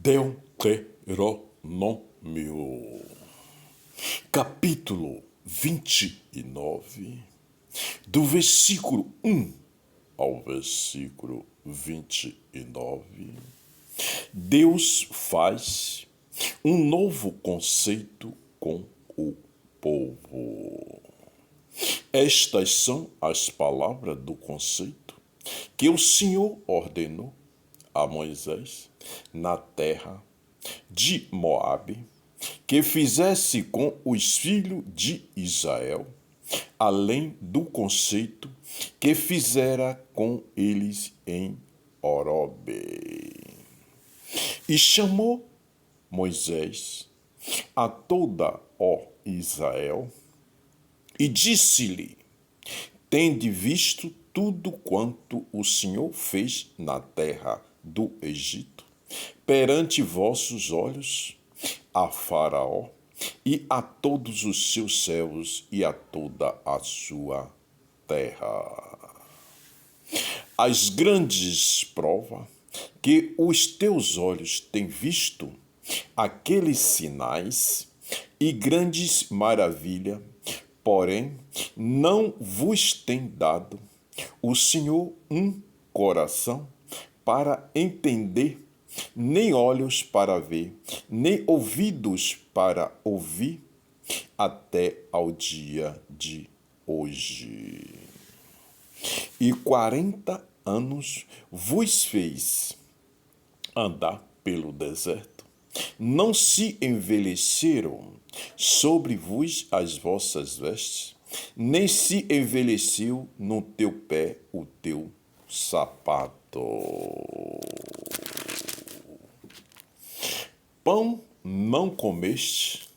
Deuteronômio, capítulo 29, do versículo 1 ao versículo 29, Deus faz um novo conceito com o povo. Estas são as palavras do conceito que o Senhor ordenou a Moisés na terra de Moabe, que fizesse com os filhos de Israel, além do conceito que fizera com eles em Horobe. E chamou Moisés a toda, ó Israel, e disse-lhe: Tende visto tudo quanto o Senhor fez na terra do Egito, perante vossos olhos, a Faraó e a todos os seus servos e a toda a sua terra. As grandes provas que os teus olhos têm visto, aqueles sinais e grandes maravilhas, porém não vos tem dado o Senhor um coração para entender, nem olhos para ver, nem ouvidos para ouvir, até ao dia de hoje. E 40 anos vos fez andar pelo deserto, não se envelheceram sobre vos as vossas vestes, nem se envelheceu no teu pé o teu sapato. Pão não comeste,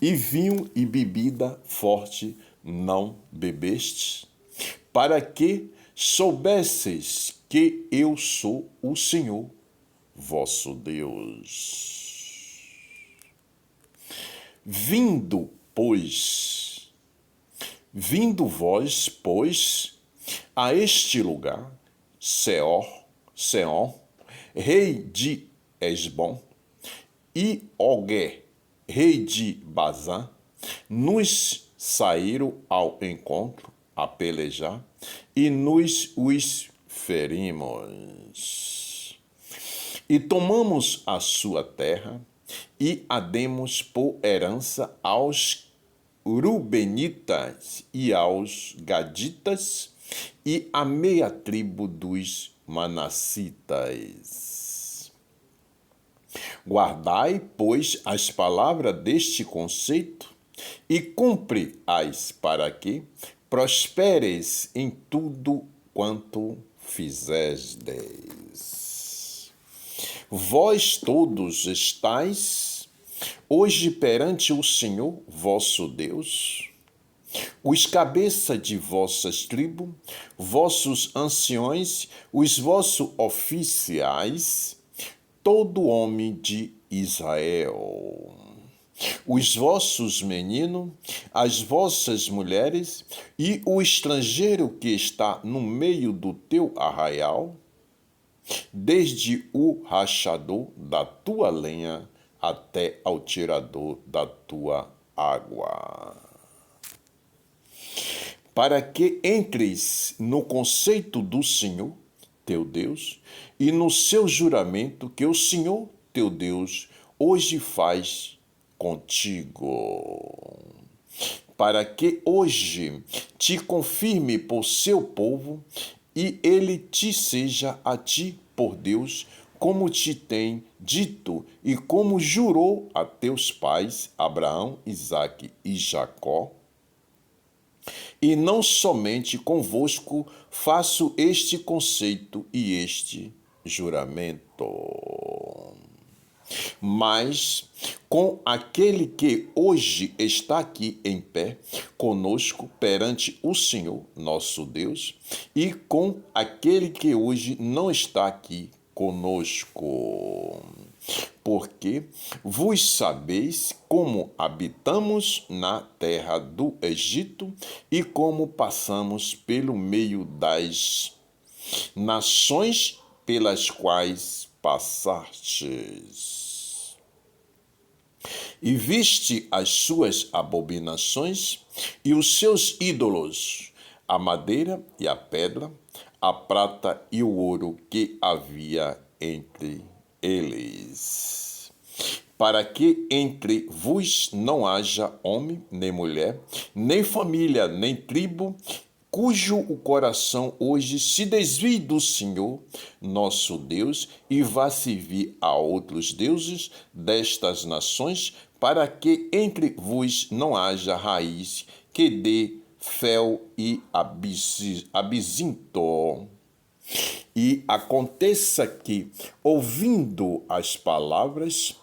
e vinho e bebida forte não bebeste, para que soubesseis que eu sou o Senhor vosso Deus. Vindo vós, pois, a este lugar, Seom, rei de Esbom, e Ogé, rei de Bazã, nos saíram ao encontro a pelejar, e nos os ferimos. E tomamos a sua terra, e a demos por herança aos Rubenitas e aos Gaditas, e a meia tribo dos Manassitas. Guardai, pois, as palavras deste conceito, e cumpre-as para que prosperes em tudo quanto fizesdes. Vós todos estáis hoje perante o Senhor vosso Deus, os cabeças de vossas tribos, vossos anciões, os vossos oficiais, todo homem de Israel, os vossos meninos, as vossas mulheres e o estrangeiro que está no meio do teu arraial, desde o rachador da tua lenha até ao tirador da tua água. Para que entres no conceito do Senhor, teu Deus, e no seu juramento que o Senhor, teu Deus, hoje faz contigo. Para que hoje te confirme por seu povo, e ele te seja a ti por Deus, como te tem dito e como jurou a teus pais, Abraão, Isaque e Jacó. E não somente convosco faço este conceito e este juramento, mas com aquele que hoje está aqui em pé conosco perante o Senhor nosso Deus, e com aquele que hoje não está aqui conosco. Porque vos sabeis como habitamos na terra do Egito e como passamos pelo meio das nações pelas quais passastes. E viste as suas abominações e os seus ídolos, a madeira e a pedra, a prata e o ouro que havia entre eles. Para que entre vos não haja homem, nem mulher, nem família, nem tribo, cujo o coração hoje se desvie do Senhor, nosso Deus, e vá servir a outros deuses destas nações, para que entre vos não haja raiz que dê fel e abisinto. E aconteça que, ouvindo as palavras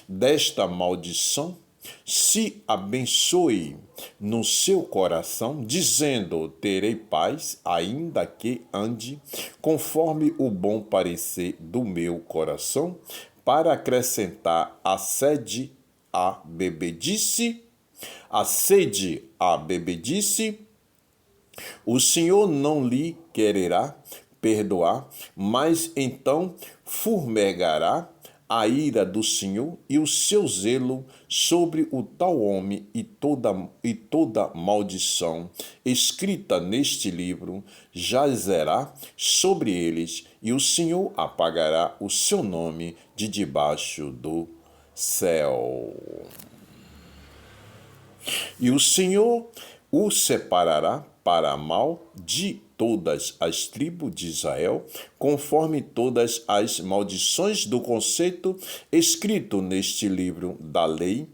desta maldição, se abençoe no seu coração, dizendo: terei paz, ainda que ande conforme o bom parecer do meu coração, para acrescentar a sede à bebedice, o Senhor não lhe quererá perdoar, mas então fumegará a ira do Senhor e o seu zelo sobre o tal homem e toda maldição escrita neste livro jazerá sobre eles, e o Senhor apagará o seu nome de debaixo do céu. E o Senhor o separará para mal de todas as tribos de Israel, conforme todas as maldições do conceito escrito neste livro da lei.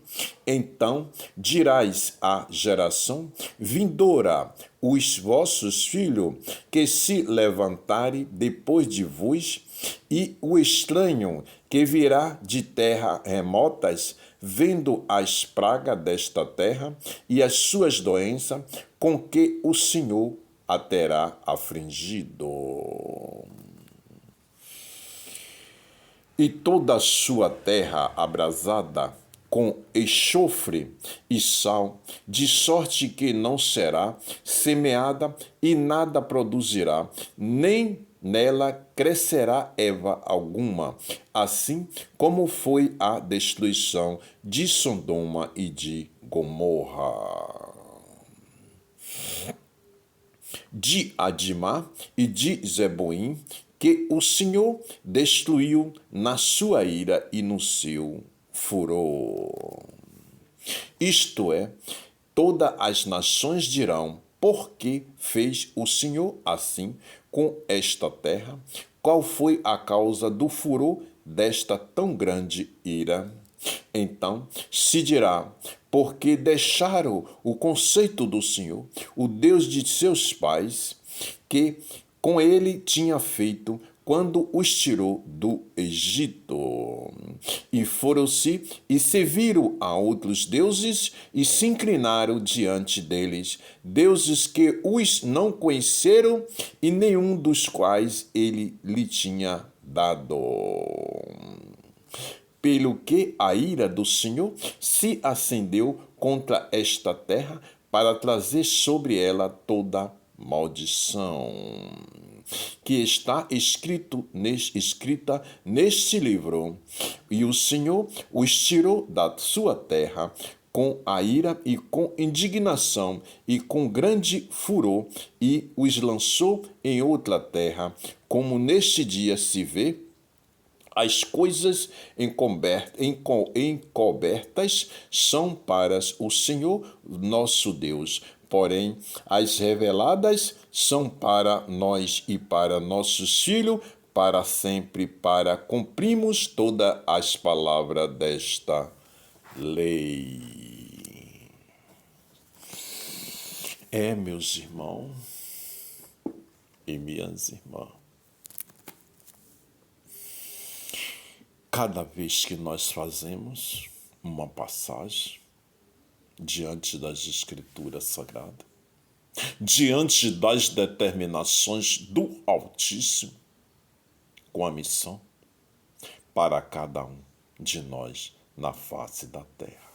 Então dirás à geração vindoura, os vossos filhos que se levantarem depois de vos, e o estranho que virá de terra remotas, vendo as pragas desta terra e as suas doenças, com que o Senhor a terá afligido. E toda a sua terra abrasada com enxofre e sal, de sorte que não será semeada e nada produzirá, nem nela crescerá erva alguma, assim como foi a destruição de Sodoma e de Gomorra. De Adimá e de Zeboim, que o Senhor destruiu na sua ira e no seu furor. Isto é, todas as nações dirão: por que fez o Senhor assim com esta terra? Qual foi a causa do furor desta tão grande ira? Então se dirá: porque deixaram o conceito do Senhor, o Deus de seus pais, que com ele tinha feito quando os tirou do Egito. E foram-se e serviram a outros deuses e se inclinaram diante deles, deuses que os não conheceram e nenhum dos quais ele lhe tinha dado. Pelo que a ira do Senhor se acendeu contra esta terra para trazer sobre ela toda maldição que está escrita neste livro. E o Senhor os tirou da sua terra com a ira e com indignação e com grande furor, e os lançou em outra terra, como neste dia se vê. As coisas encobertas são para o Senhor nosso Deus, porém as reveladas são para nós e para nossos filhos, para sempre, para cumprirmos todas as palavras desta lei. Meus irmãos e minhas irmãs, cada vez que nós fazemos uma passagem diante das Escrituras Sagradas, diante das determinações do Altíssimo, com a missão para cada um de nós na face da terra.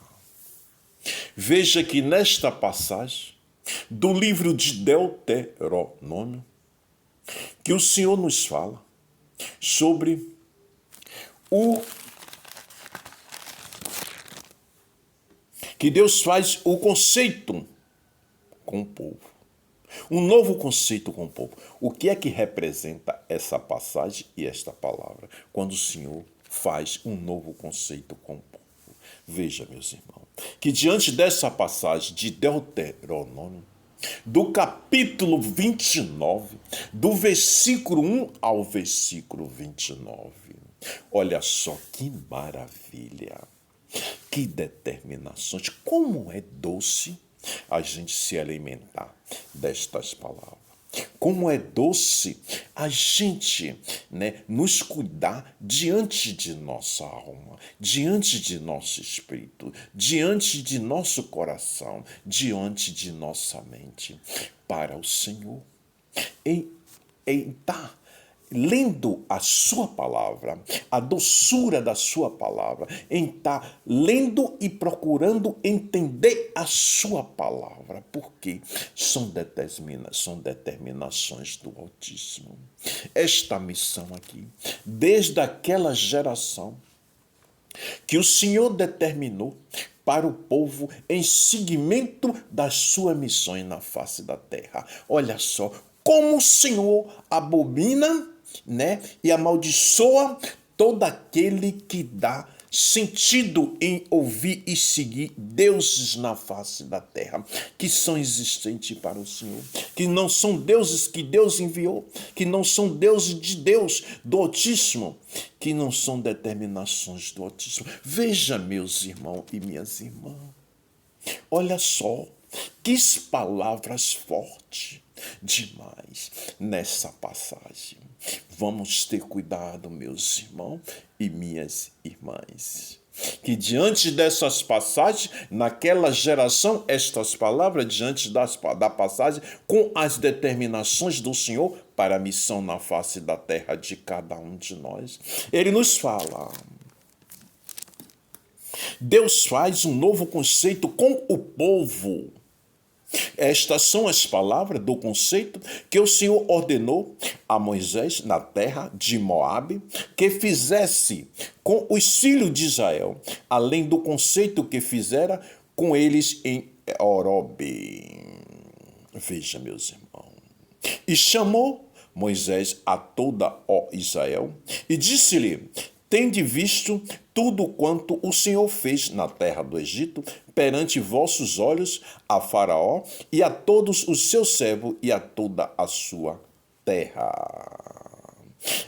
Veja que nesta passagem do livro de Deuteronômio, que o Senhor nos fala sobre o que Deus faz o conceito com o povo. Um novo conceito com o povo. O que é que representa essa passagem e esta palavra? Quando o Senhor faz um novo conceito com o povo. Veja, meus irmãos, que diante dessa passagem de Deuteronômio, do capítulo 29, do versículo 1 ao versículo 29, olha só que maravilha, que determinações, como é doce a gente se alimentar destas palavras. Como é doce a gente, nos cuidar diante de nossa alma, diante de nosso espírito, diante de nosso coração, diante de nossa mente, para o Senhor. Em estar lendo a sua palavra, a doçura da sua palavra, em estar lendo e procurando entender a sua palavra, porque são determinações do Altíssimo. Esta missão aqui, desde aquela geração que o Senhor determinou para o povo em seguimento das suas missões na face da terra. Olha só como o Senhor abomina, e amaldiçoa todo aquele que dá sentido em ouvir e seguir deuses na face da terra, que são existentes para o Senhor, que não são deuses que Deus enviou, que não são deuses de Deus, do Altíssimo, que não são determinações do Altíssimo. Veja, meus irmãos e minhas irmãs, olha só, que palavras fortes demais nessa passagem. Vamos ter cuidado, meus irmãos e minhas irmãs, que diante dessas passagens, naquela geração, estas palavras, diante da passagem, com as determinações do Senhor para a missão na face da terra de cada um de nós, Ele nos fala. Deus faz um novo conceito com o povo. Estas são as palavras do conceito que o Senhor ordenou a Moisés na terra de Moabe, que fizesse com os filhos de Israel, além do conceito que fizera com eles em Orobe. Veja, meus irmãos. E chamou Moisés a toda ó Israel e disse-lhe: tende visto tudo quanto o Senhor fez na terra do Egito, perante vossos olhos, a Faraó e a todos os seus servos e a toda a sua terra.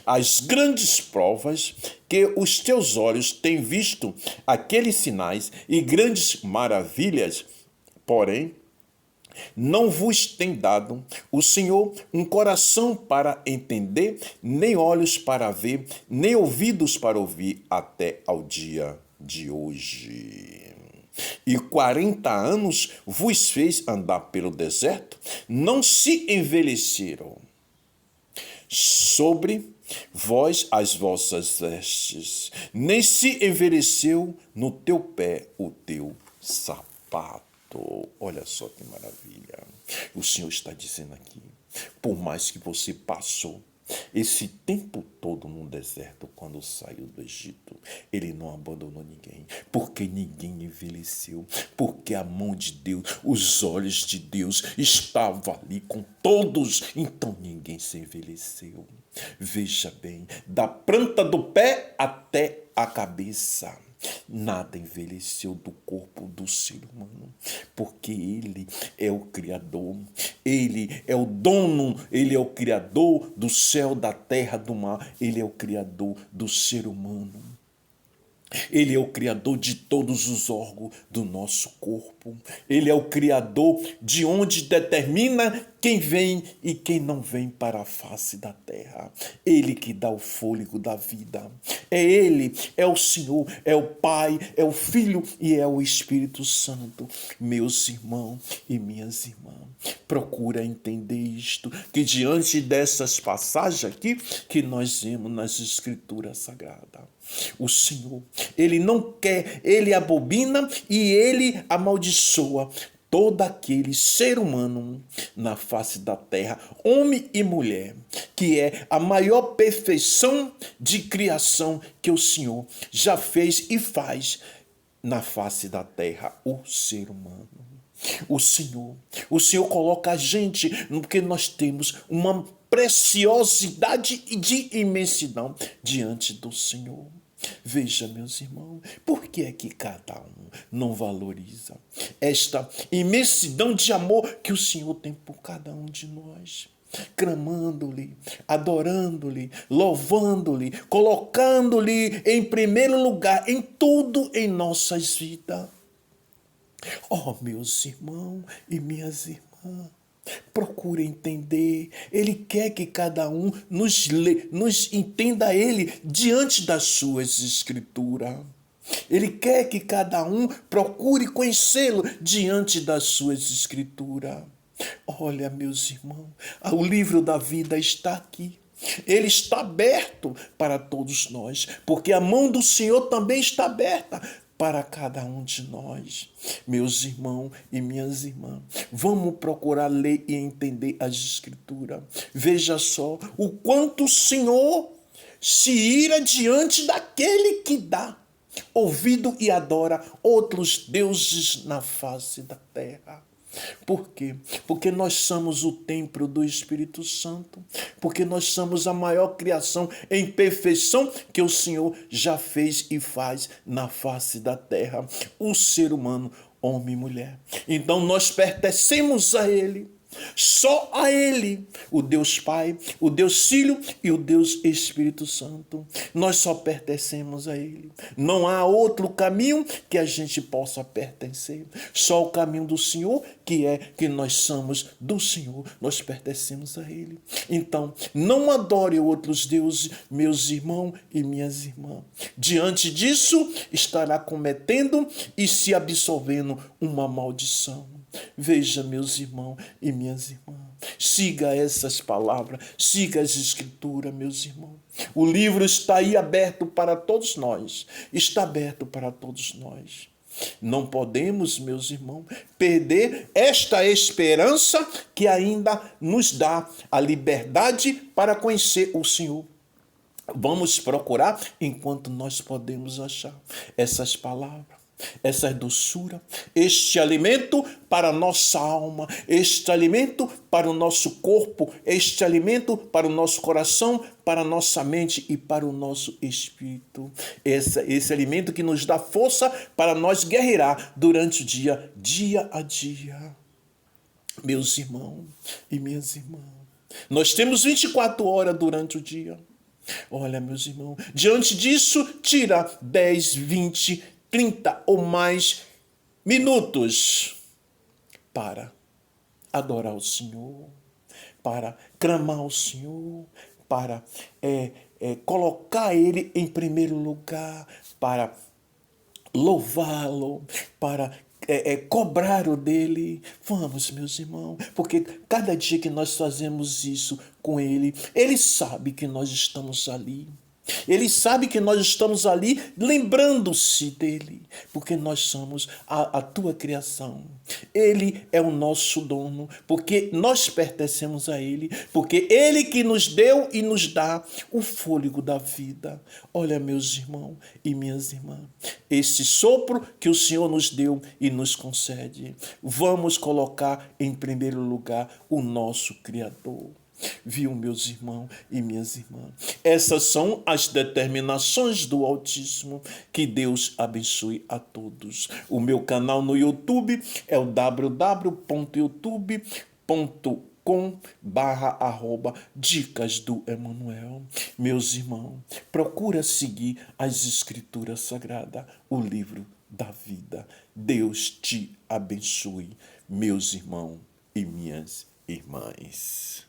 As grandes provas que os teus olhos têm visto, aqueles sinais e grandes maravilhas, porém, não vos tem dado o Senhor um coração para entender, nem olhos para ver, nem ouvidos para ouvir, até ao dia de hoje. E 40 anos vos fez andar pelo deserto, não se envelheceram sobre vós as vossas vestes, nem se envelheceu no teu pé o teu sapato. Olha só que maravilha. O Senhor está dizendo aqui, por mais que você passou esse tempo todo no deserto, quando saiu do Egito, Ele não abandonou ninguém, porque ninguém envelheceu, porque a mão de Deus, os olhos de Deus estavam ali com todos, então ninguém se envelheceu. Veja bem, da planta do pé até a cabeça, nada envelheceu do corpo do ser humano, porque Ele é o Criador, Ele é o dono, Ele é o Criador do céu, da terra, do mar, Ele é o Criador do ser humano. Ele é o Criador de todos os órgãos do nosso corpo. Ele é o Criador de onde determina quem vem e quem não vem para a face da terra. Ele que dá o fôlego da vida. É Ele, é o Senhor, é o Pai, é o Filho e é o Espírito Santo. Meus irmãos e minhas irmãs, procura entender isto, que diante dessas passagens aqui que nós vemos nas Escrituras Sagradas, o Senhor, Ele não quer, Ele abomina e Ele amaldiçoa todo aquele ser humano na face da terra, homem e mulher, que é a maior perfeição de criação que o Senhor já fez e faz na face da terra, o ser humano. O Senhor coloca a gente, porque nós temos uma preciosidade de imensidão diante do Senhor. Veja, meus irmãos, por que é que cada um não valoriza esta imensidão de amor que o Senhor tem por cada um de nós? Clamando-lhe, adorando-lhe, louvando-lhe, colocando-lhe em primeiro lugar em tudo em nossas vidas. Oh, meus irmãos e minhas irmãs, procure entender. Ele quer que cada um nos entenda Ele diante das suas escrituras. Ele quer que cada um procure conhecê-lo diante das suas escrituras. Olha, meus irmãos, o livro da vida está aqui. Ele está aberto para todos nós, porque a mão do Senhor também está aberta para cada um de nós. Meus irmãos e minhas irmãs, vamos procurar ler e entender as Escrituras. Veja só o quanto o Senhor se ira diante daquele que dá ouvido e adora outros deuses na face da terra. Por quê? Porque nós somos o templo do Espírito Santo, porque nós somos a maior criação em perfeição que o Senhor já fez e faz na face da terra, o ser humano, homem e mulher. Então nós pertencemos a Ele. Só a Ele, o Deus Pai, o Deus Filho e o Deus Espírito Santo. Nós só pertencemos a Ele. Não há outro caminho que a gente possa pertencer. Só o caminho do Senhor, que é que nós somos do Senhor. Nós pertencemos a Ele. Então, não adore outros deuses, meus irmãos e minhas irmãs. Diante disso, estará cometendo e se absolvendo uma maldição. Veja, meus irmãos e minhas irmãs, siga essas palavras, siga as escrituras, meus irmãos. O livro está aí aberto para todos nós, está aberto para todos nós. Não podemos, meus irmãos, perder esta esperança que ainda nos dá a liberdade para conhecer o Senhor. Vamos procurar enquanto nós podemos achar essas palavras, essa doçura, este alimento para a nossa alma, este alimento para o nosso corpo, este alimento para o nosso coração, para a nossa mente e para o nosso espírito. Esse alimento que nos dá força para nós guerrear durante o dia a dia. Meus irmãos e minhas irmãs, nós temos 24 horas durante o dia. Olha, meus irmãos, diante disso, tira 10, 20, 30 ou mais minutos para adorar o Senhor, para clamar ao Senhor, para colocar Ele em primeiro lugar, para louvá-lo, para cobrar o dele. Vamos, meus irmãos, porque cada dia que nós fazemos isso com Ele, Ele sabe que nós estamos ali. Ele sabe que nós estamos ali lembrando-se dele, porque nós somos a tua criação. Ele é o nosso dono, porque nós pertencemos a ele, porque ele que nos deu e nos dá o fôlego da vida. Olha, meus irmãos e minhas irmãs, esse sopro que o Senhor nos deu e nos concede, vamos colocar em primeiro lugar o nosso Criador. Viu, meus irmãos e minhas irmãs? Essas são as determinações do Altíssimo. Que Deus abençoe a todos. O meu canal no YouTube é o www.youtube.com/dicas do Emanuel. Meus irmãos, procura seguir as Escrituras Sagradas, o livro da vida. Deus te abençoe, meus irmãos e minhas irmãs.